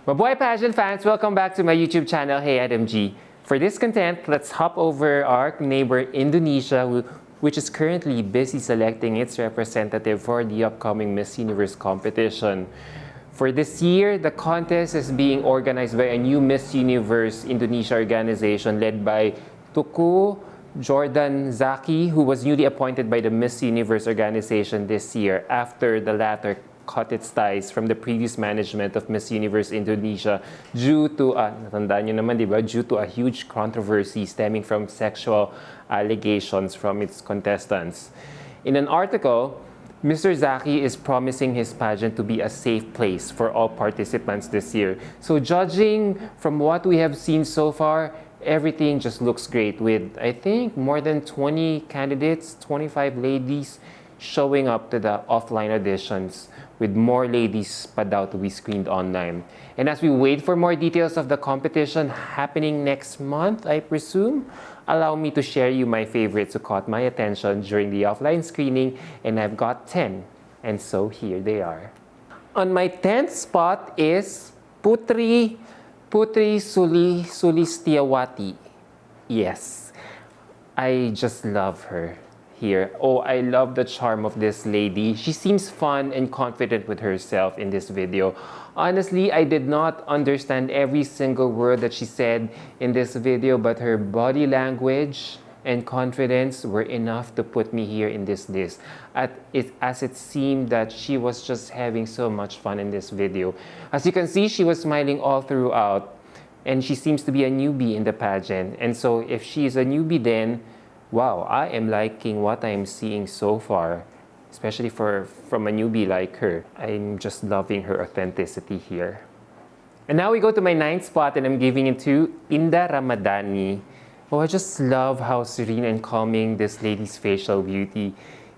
Mabuhay pageant fans, welcome back to my YouTube channel, Hey MG. For this content, let's hop over our neighbor Indonesia, which is currently busy selecting its representative for the upcoming Miss Universe competition. For this year, the contest is being organized by a new Miss Universe Indonesia organization led by Tuku Jordan Zaki, who was newly appointed by the Miss Universe organization this year after the latter cut its ties from the previous management of Miss Universe Indonesia due to, natandaan nyo naman, diba? Due to a huge controversy stemming from sexual allegations from its contestants. In an article, Mr. Zaki is promising his pageant to be a safe place for all participants this year. So judging from what we have seen so far, everything just looks great with, I think, more than 20 candidates, 25 ladies showing up to the offline auditions, with more ladies pa daw to be screened online. And as we wait for more details of the competition happening next month, I presume, allow me to share you my favorites who caught my attention during the offline screening, and I've got 10, and so here they are. On my 10th spot is Putri Sulistiawati. Yes, I just love her here. Oh, I love the charm of this lady. She seems fun and confident with herself in this video. Honestly, I did not understand every single word that she said in this video, but her body language and confidence were enough to put me here in this list, as it seemed that she was just having so much fun in this video. As you can see, she was smiling all throughout, and she seems to be a newbie in the pageant. And so if she is a newbie, then wow, I am liking what I'm seeing so far, especially from a newbie like her. I'm just loving her authenticity here. And now we go to my 9th spot, and I'm giving it to Inda Ramadhani. Oh, I just love how serene and calming this lady's facial beauty.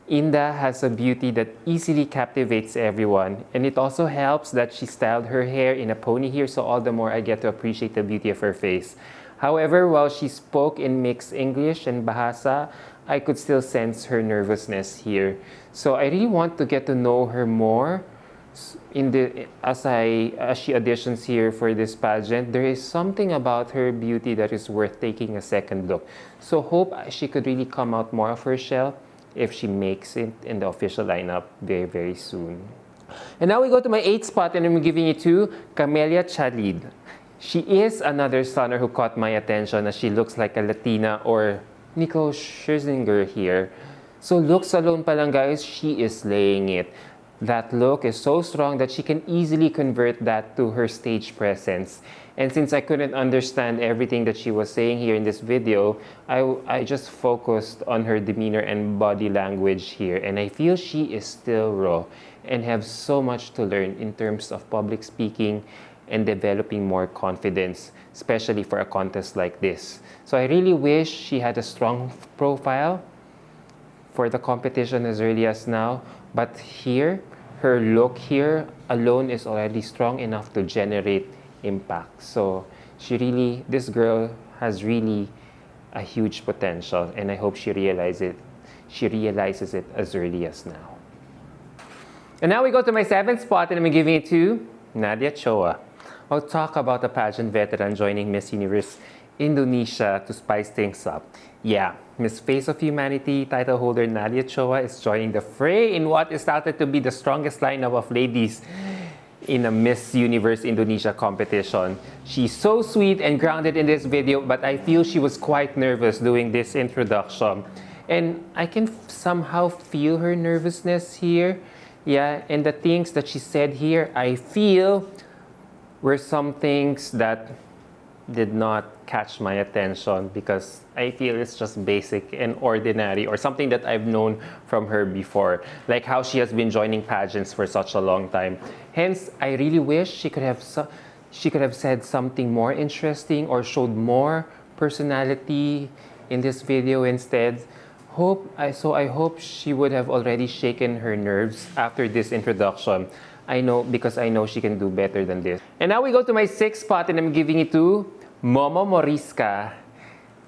Inda has a beauty that easily captivates everyone, and it also helps that she styled her hair in a pony here, so all the more I get to appreciate the beauty of her face. However, while she spoke in mixed English and Bahasa, I could still sense her nervousness here. So I really want to get to know her more as she auditions here for this pageant. There is something about her beauty that is worth taking a second look. So hope she could really come out more of her shell if she makes it in the official lineup very, very soon. And now we go to my 8th spot, and I'm giving it to Camelia Chalid. She is another stunner who caught my attention, as she looks like a Latina or Nico Scherzinger here. So looks alone pa lang, guys, she is slaying it. That look is so strong that she can easily convert that to her stage presence. And since I couldn't understand everything that she was saying here in this video, I just focused on her demeanor and body language here. And I feel she is still raw and have so much to learn in terms of public speaking and developing more confidence, especially for a contest like this. So I really wish she had a strong profile for the competition as early as now, but here, her look here alone is already strong enough to generate impact. So this girl has really a huge potential, and I hope she realizes it as early as now. And now we go to my 7th spot, and I'm giving it to Nadia. I'll talk about a pageant veteran joining Miss Universe Indonesia to spice things up. Yeah, Miss Face of Humanity title holder Nadia is joining the fray in what is touted to be the strongest lineup of ladies in a Miss Universe Indonesia competition. She's so sweet and grounded in this video, but I feel she was quite nervous doing this introduction. And I can somehow feel her nervousness here. Yeah, and the things that she said here, I feel were some things that did not catch my attention, because I feel it's just basic and ordinary, or something that I've known from her before, like how she has been joining pageants for such a long time. Hence, I really wish she could have said something more interesting or showed more personality in this video instead. So I hope she would have already shaken her nerves after this introduction. Because I know she can do better than this. And now we go to my 6th spot, and I'm giving it to Moriska.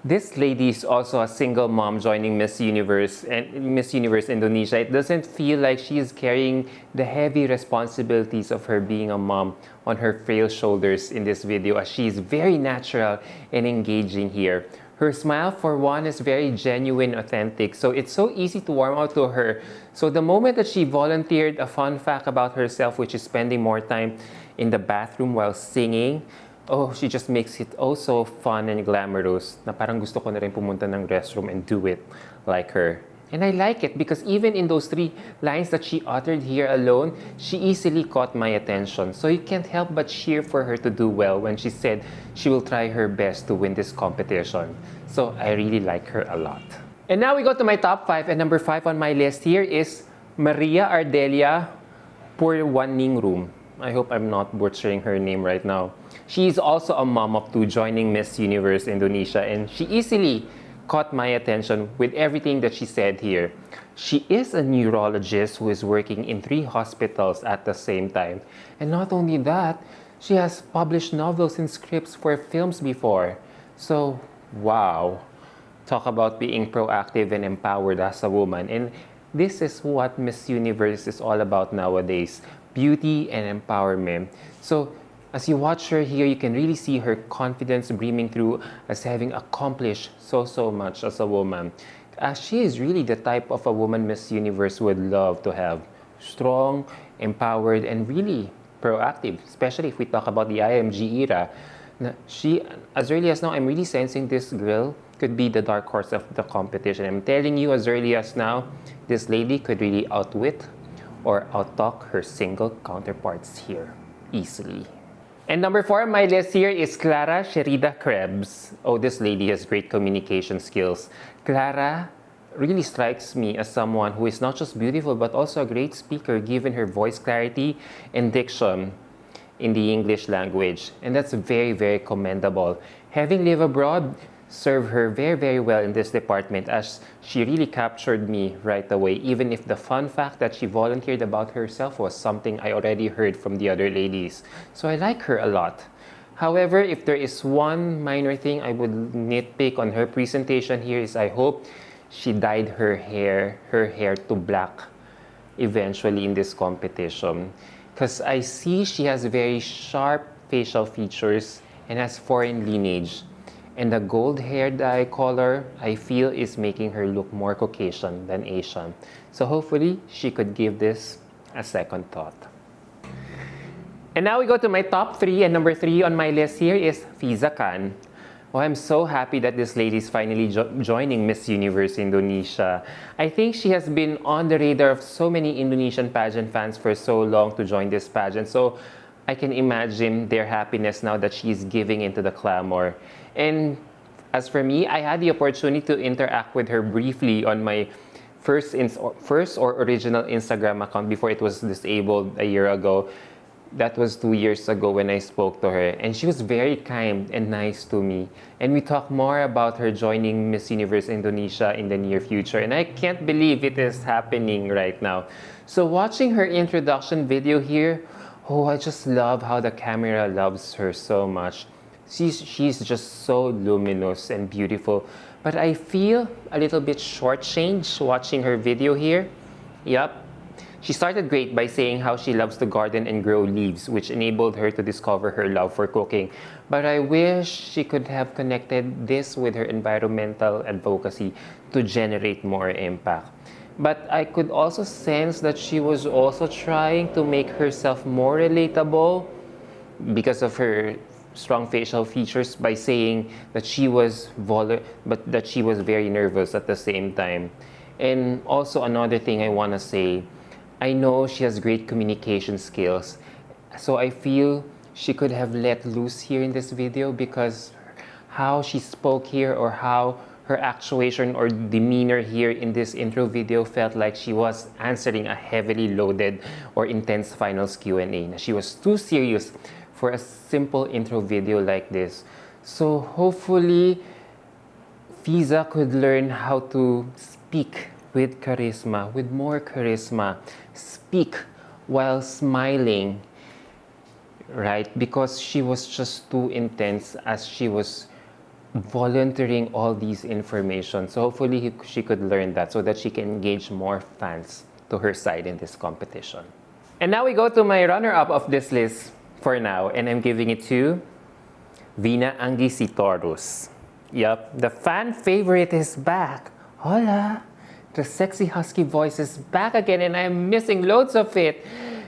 This lady is also a single mom joining Miss Universe and Miss Universe Indonesia. It doesn't feel like she is carrying the heavy responsibilities of her being a mom on her frail shoulders in this video, as she is very natural and engaging here. Her smile, for one, is very genuine, authentic, so it's so easy to warm out to her. So the moment that she volunteered a fun fact about herself, which is spending more time in the bathroom while singing, oh, she just makes it oh so fun and glamorous na parang gusto ko na rin pumunta ng restroom and do it like her. And I like it because even in those 3 lines that she uttered here alone, she easily caught my attention. So you can't help but cheer for her to do well when she said she will try her best to win this competition. So I really like her a lot. And now we go to my top 5, and number 5 on my list here is Maria Ardelia Purwaningrum. I hope I'm not butchering her name right now. She's also a mom of 2 joining Miss Universe Indonesia, and she easily caught my attention with everything that she said here. She is a neurologist who is working in 3 hospitals at the same time. And not only that, she has published novels and scripts for films before. So, wow. Talk about being proactive and empowered as a woman. And this is what Miss Universe is all about nowadays. Beauty and empowerment. So, as you watch her here, you can really see her confidence beaming through as having accomplished so much as a woman. She is really the type of a woman Miss Universe would love to have. Strong, empowered, and really proactive, especially if we talk about the IMG era. She, as early as now, I'm really sensing this girl could be the dark horse of the competition. I'm telling you, as early as now, this lady could really outwit or outtalk her single counterparts here easily. And number 4 on my list here is Clara Sherida Krebs. Oh, this lady has great communication skills. Clara really strikes me as someone who is not just beautiful but also a great speaker, given her voice clarity and diction in the English language. And that's very commendable. Having lived abroad served her very well in this department, as she really captured me right away, even if the fun fact that she volunteered about herself was something I already heard from the other ladies. So I like her a lot. However, if there is one minor thing I would nitpick on her presentation here, is I hope she dyed her hair to black eventually in this competition. Because I see she has very sharp facial features and has foreign lineage. And the gold hair dye color, I feel, is making her look more Caucasian than Asian. So hopefully, she could give this a second thought. And now we go to my top 3, and number 3 on my list here is Fiza Khan. Oh, I'm so happy that this lady is finally joining Miss Universe Indonesia. I think she has been on the radar of so many Indonesian pageant fans for so long to join this pageant. So I can imagine their happiness now that she's giving into the clamor. And as for me, I had the opportunity to interact with her briefly on my first or original Instagram account before it was disabled a year ago. That was 2 years ago when I spoke to her. And she was very kind and nice to me. And we talked more about her joining Miss Universe Indonesia in the near future. And I can't believe it is happening right now. So watching her introduction video here, oh, I just love how the camera loves her so much. She's just so luminous and beautiful. But I feel a little bit shortchanged watching her video here. Yup. She started great by saying how she loves to garden and grow leaves, which enabled her to discover her love for cooking. But I wish she could have connected this with her environmental advocacy to generate more impact. But I could also sense that she was also trying to make herself more relatable because of her strong facial features, by saying that she was that she was very nervous at the same time. And also another thing I want to say, I know she has great communication skills, so I feel she could have let loose here in this video, because how she spoke here, or how her actuation or demeanor here in this intro video, felt like she was answering a heavily loaded or intense finals Q&A. She was too serious for a simple intro video like this. So hopefully Fiza could learn how to speak with charisma, with more charisma. Speak while smiling, right? Because she was just too intense as she was volunteering all these information. So hopefully she could learn that so that she can engage more fans to her side in this competition. And now we go to my runner-up of this list for now, and I'm giving it to Vina Angisitorus. Yup, the fan favorite is back. Hola! The sexy husky voice is back again and I'm missing loads of it.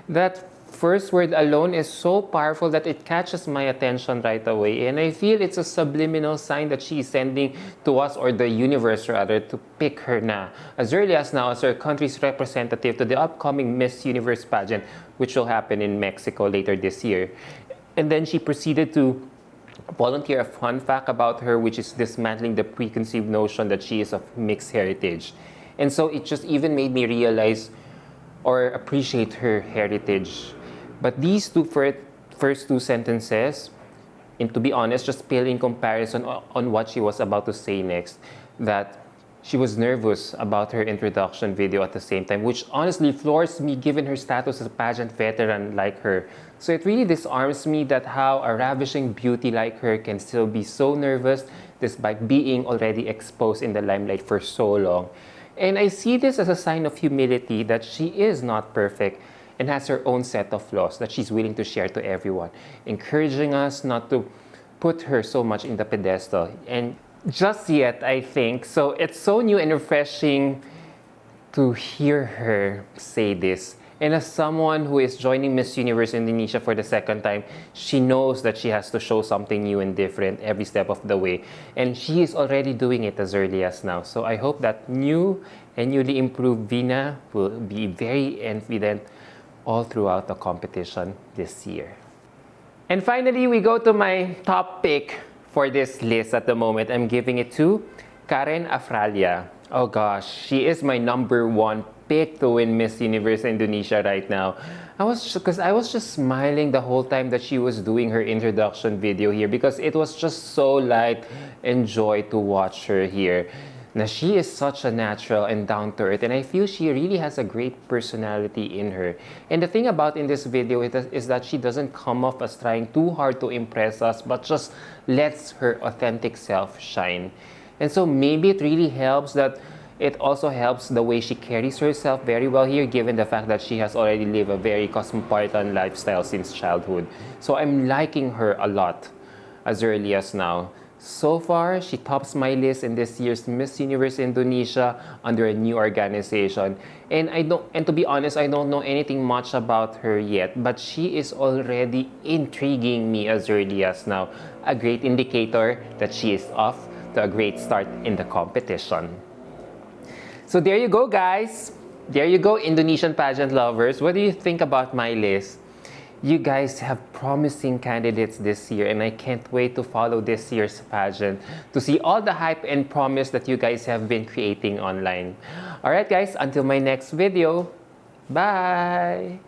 That first word alone is so powerful that it catches my attention right away. And I feel it's a subliminal sign that she is sending to us, or the universe rather, to pick her na, as early as now, as her country's representative to the upcoming Miss Universe pageant, which will happen in Mexico later this year. And then she proceeded to volunteer a fun fact about her, which is dismantling the preconceived notion that she is of mixed heritage. And so it just even made me realize or appreciate her heritage. But these first two sentences, and to be honest, just pale in comparison on what she was about to say next, that she was nervous about her introduction video at the same time, which honestly floors me given her status as a pageant veteran like her. So it really disarms me that how a ravishing beauty like her can still be so nervous despite being already exposed in the limelight for so long. And I see this as a sign of humility, that she is not perfect and has her own set of flaws that she's willing to share to everyone, encouraging us not to put her so much in the pedestal. And just yet, I think, so it's so new and refreshing to hear her say this. And as someone who is joining Miss Universe Indonesia for the second time, she knows that she has to show something new and different every step of the way. And she is already doing it as early as now. So I hope that new and newly improved Vina will be very evident all throughout the competition this year. And finally, we go to my top pick for this list at the moment. I'm giving it to Karen Afralia. Oh gosh, she is my number one pick to win Miss Universe Indonesia right now. I was just smiling the whole time that she was doing her introduction video here, because it was just so light and joy to watch her here. Now, she is such a natural and down to earth, and I feel she really has a great personality in her. And the thing about in this video is that she doesn't come off as trying too hard to impress us, but just lets her authentic self shine. And so maybe it really helps that it also helps the way she carries herself very well here, given the fact that she has already lived a very cosmopolitan lifestyle since childhood. So I'm liking her a lot as early as now. So far, she tops my list in this year's Miss Universe Indonesia under a new organization. And to be honest, I don't know anything much about her yet, but she is already intriguing me as early as now. A great indicator that she is off to a great start in the competition. So there you go, guys. There you go, Indonesian pageant lovers. What do you think about my list? You guys have promising candidates this year, and I can't wait to follow this year's pageant to see all the hype and promise that you guys have been creating online. Alright guys, until my next video, bye!